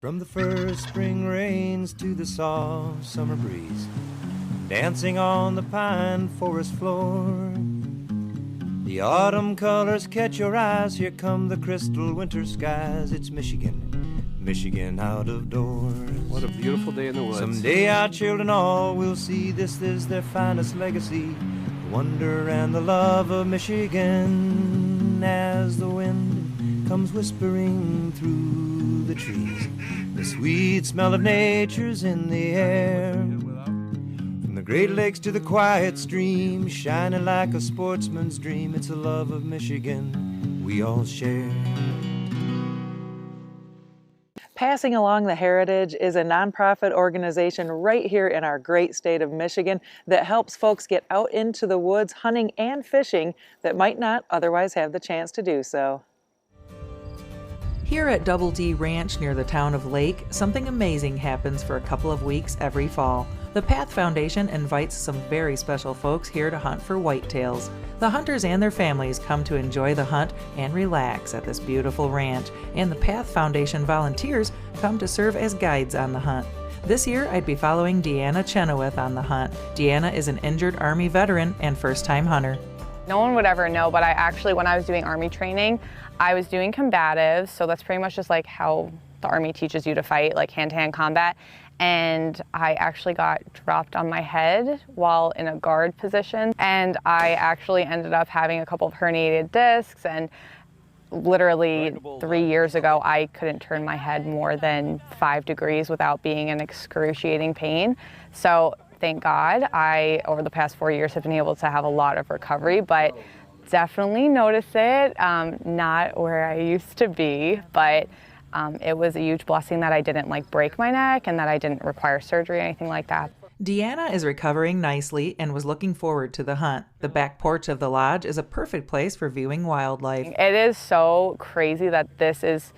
From the first spring rains to the soft summer breeze, dancing on the pine forest floor, the autumn colors catch your eyes. Here come the crystal winter skies. It's Michigan, Michigan out of doors. What a beautiful day in the woods. Someday our children all will see this is their finest legacy, the wonder and the love of Michigan. As the wind comes whispering through the trees, the sweet smell of nature's in the air. From the Great Lakes to the quiet stream, shining like a sportsman's dream, it's the love of Michigan we all share. Passing Along the Heritage is a nonprofit organization right here in our great state of Michigan that helps folks get out into the woods hunting and fishing that might not otherwise have the chance to do so. Here at Double D Ranch near the town of Lake, something amazing happens for a couple of weeks every fall. The Path Foundation invites some very special folks here to hunt for whitetails. The hunters and their families come to enjoy the hunt and relax at this beautiful ranch, and the Path Foundation volunteers come to serve as guides on the hunt. This year, I'd be following Deanna Chenoweth on the hunt. Deanna is an injured Army veteran and first-time hunter. No one would ever know, but when I was doing Army training, I was doing combatives, so that's pretty much just like how the Army teaches you to fight, like hand-to-hand combat. And I actually got dropped on my head while in a guard position, and I actually ended up having a couple of herniated discs, and literally 3 years ago, I couldn't turn my head more than 5 degrees without being in excruciating pain. So thank God, over the past 4 years, have been able to have a lot of recovery, but definitely notice it, not where I used to be, but it was a huge blessing that I didn't break my neck and that I didn't require surgery or anything like that. Deanna is recovering nicely and was looking forward to the hunt. The back porch of the lodge is a perfect place for viewing wildlife. It is so crazy that this is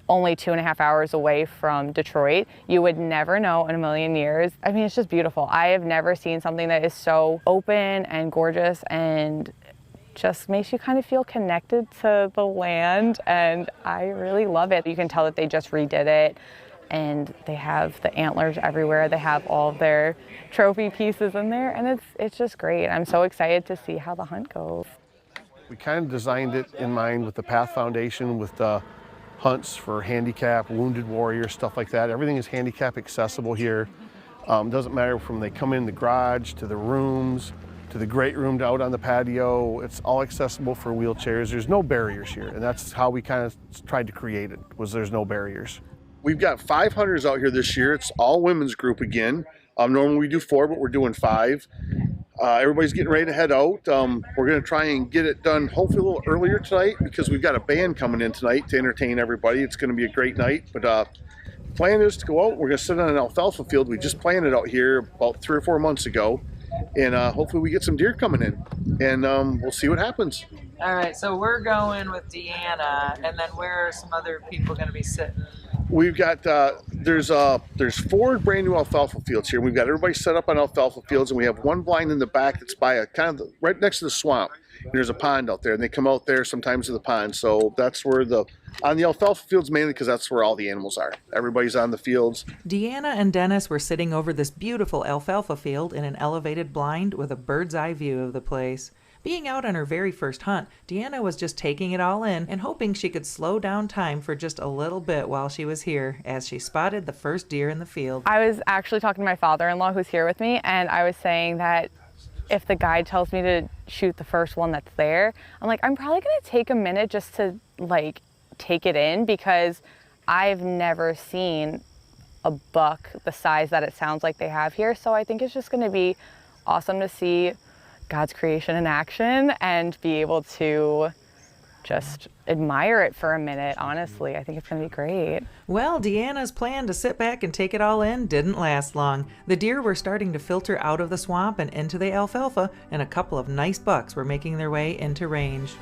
only 2.5 hours away from Detroit. You would never know in a million years. I mean, it's just beautiful. I have never seen something that is so open and gorgeous and just makes you kind of feel connected to the land, and I really love it. You can tell that they just redid it, and they have the antlers everywhere. They have all of their trophy pieces in there, and it's just great. I'm so excited to see how the hunt goes. We kind of designed it in mind with the Path Foundation, with the hunts for handicap, wounded warriors, stuff like that. Everything is handicap accessible here. Doesn't matter from they come in the garage to the rooms, to the great room to out on the patio. It's all accessible for wheelchairs. There's no barriers here, and that's how we kind of tried to create it, was there's no barriers. We've got 5 hunters out here this year. It's all women's group again. Normally we do 4, but we're doing 5. Everybody's getting ready to head out. We're gonna try and get it done hopefully a little earlier tonight because we've got a band coming in tonight to entertain everybody. It's gonna be a great night, but the plan is to go out. We're gonna sit on an alfalfa field. We just planted out here about 3 or 4 months ago. And hopefully we get some deer coming in, and we'll see what happens. All right, so we're going with Deanna, and then where are some other people going to be sitting? We've got, there's 4 brand new alfalfa fields here. We've got everybody set up on alfalfa fields, and we have one blind in the back that's by right next to the swamp. And there's a pond out there, and they come out there sometimes to the pond. So that's where on the alfalfa fields mainly because that's where all the animals are. Everybody's on the fields. Deanna and Dennis were sitting over this beautiful alfalfa field in an elevated blind with a bird's eye view of the place. Being out on her very first hunt, Deanna was just taking it all in and hoping she could slow down time for just a little bit while she was here as she spotted the first deer in the field. I was actually talking to my father-in-law who's here with me, and I was saying that if the guide tells me to shoot the first one that's there, I'm probably gonna take a minute just to take it in, because I've never seen a buck the size that it sounds like they have here. So I think it's just gonna be awesome to see God's creation in action and be able to just admire it for a minute. Honestly, I think it's gonna be great. Well, Deanna's plan to sit back and take it all in didn't last long. The deer were starting to filter out of the swamp and into the alfalfa, and a couple of nice bucks were making their way into range.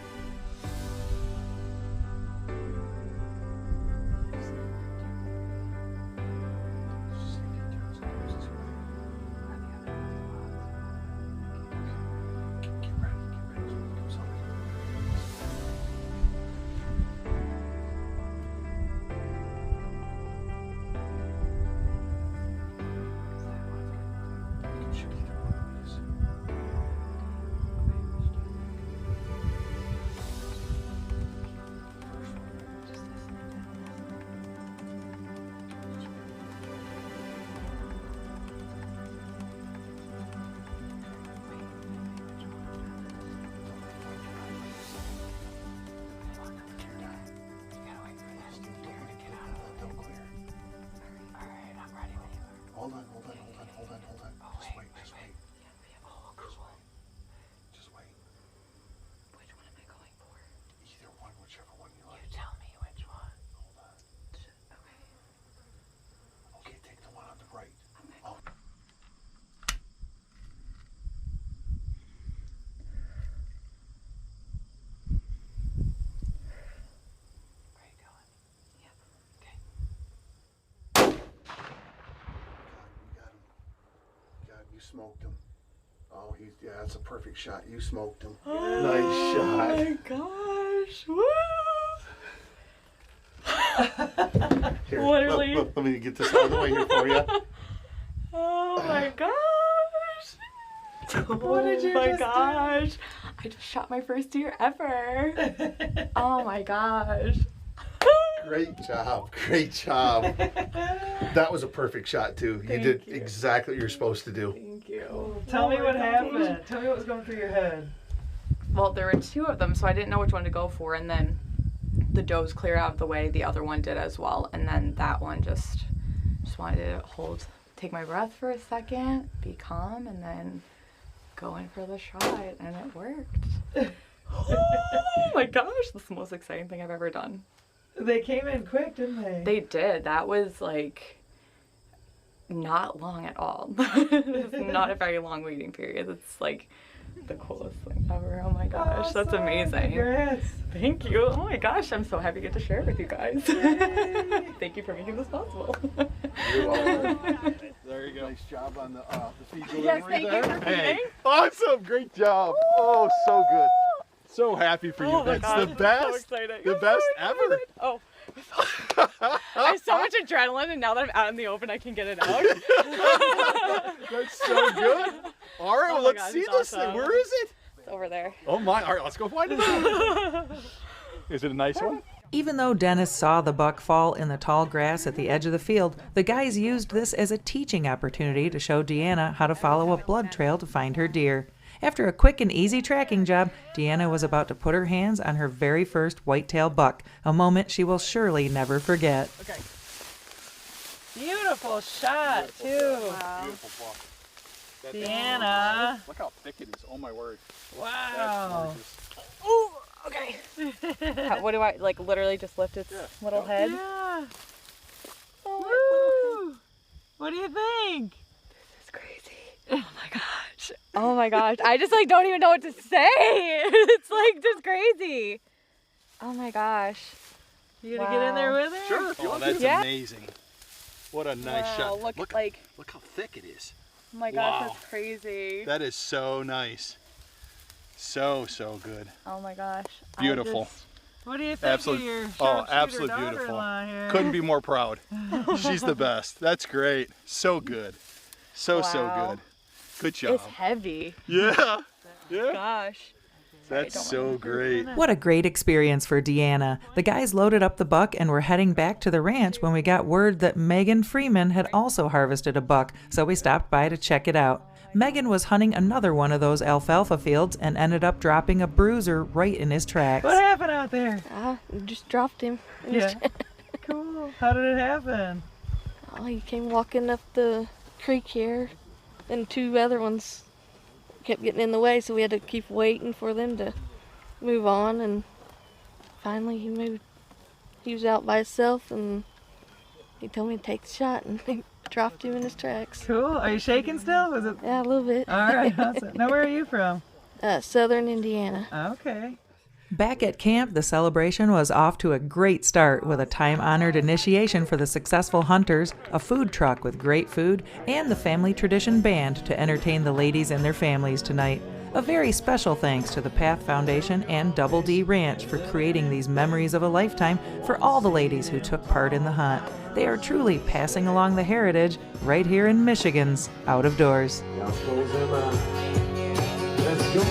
You smoked him. Oh, yeah, that's a perfect shot. You smoked him. Nice shot. Oh my gosh, woo! Here, Literally. Let me get this out of the way here for you. Oh my gosh! What did you just do? I just shot my first deer ever. Oh my gosh. Great job. Great job. That was a perfect shot, too. You did exactly what you're supposed to do. Thank you. Tell me what happened. Tell me what was going through your head. Well, there were two of them, so I didn't know which one to go for, and then the does cleared out of the way. The other one did as well, and then that one just wanted to take my breath for a second, be calm, and then go in for the shot, and it worked. Oh my gosh, this is the most exciting thing I've ever done. They came in quick, didn't they? They did. That was like not long at all. It's not a very long waiting period. It's like the coolest thing ever. Oh my gosh, that's amazing. Congrats. Thank you. Oh my gosh, I'm so happy to get to share it with you guys. Thank you for making this possible. You're welcome. There you go. Nice job on the feed Yes, delivery thank you there. for feeding. Awesome. Great job. Oh, so good. So happy for you. Oh my That's gosh, the I'm best. so excited. The best ever. Oh. I have so much adrenaline, and now that I'm out in the open, I can get it out. That's so good. All right, Oh well, my let's gosh, see it's this awesome. thing. Where is it? It's over there. Oh my. All right, let's go find it out. Is it a nice one? Even though Dennis saw the buck fall in the tall grass at the edge of the field, the guys used this as a teaching opportunity to show Deanna how to follow a blood trail to find her deer. After a quick and easy tracking job, Deanna was about to put her hands on her very first whitetail buck, a moment she will surely never forget. Okay. Beautiful shot, too. Wow. Beautiful buck. That Deanna. Look how thick it is. Oh my word. Wow. Ooh, okay. What do I, like, literally just lift its little head? Yeah. Oh, Woo. What do you think? it's crazy. Oh my gosh. Oh my gosh. I just, like, don't even know what to say. It's, like, just crazy. Oh my gosh. You gonna get in there with her? Sure. Oh, that's Yeah. amazing. What a nice Wow, shot. look Look how thick it is. oh my gosh, Wow. that's crazy. That is so nice. So good. Oh my gosh. Beautiful. What do you think Absolute- of your oh, sharpshooter absolute daughter-in-law here? Couldn't be more proud. She's the best. That's great. So good. So Wow. good. Good job. It's heavy. Yeah. Yeah. Gosh. That's so great. What a great experience for Deanna. The guys loaded up the buck and were heading back to the ranch when we got word that Megan Freeman had also harvested a buck, so we stopped by to check it out. Megan was hunting another one of those alfalfa fields and ended up dropping a bruiser right in his tracks. What happened out there? I just dropped him. Yeah. Cool. How did it happen? Oh, he came walking up the creek here, and two other ones kept getting in the way, so we had to keep waiting for them to move on, and finally he moved. He was out by himself, and he told me to take the shot, and he dropped him in his tracks. Cool. Are you shaking still? Was it? Yeah, a little bit. All right. Awesome. Now, where are you from? Southern Indiana. Okay. Back at camp, the celebration was off to a great start with a time-honored initiation for the successful hunters, a food truck with great food, and the family tradition band to entertain the ladies and their families tonight. A very special thanks to the Path Foundation and Double D Ranch for creating these memories of a lifetime for all the ladies who took part in the hunt. They are truly passing along the heritage right here in Michigan's Out of Doors. Let's go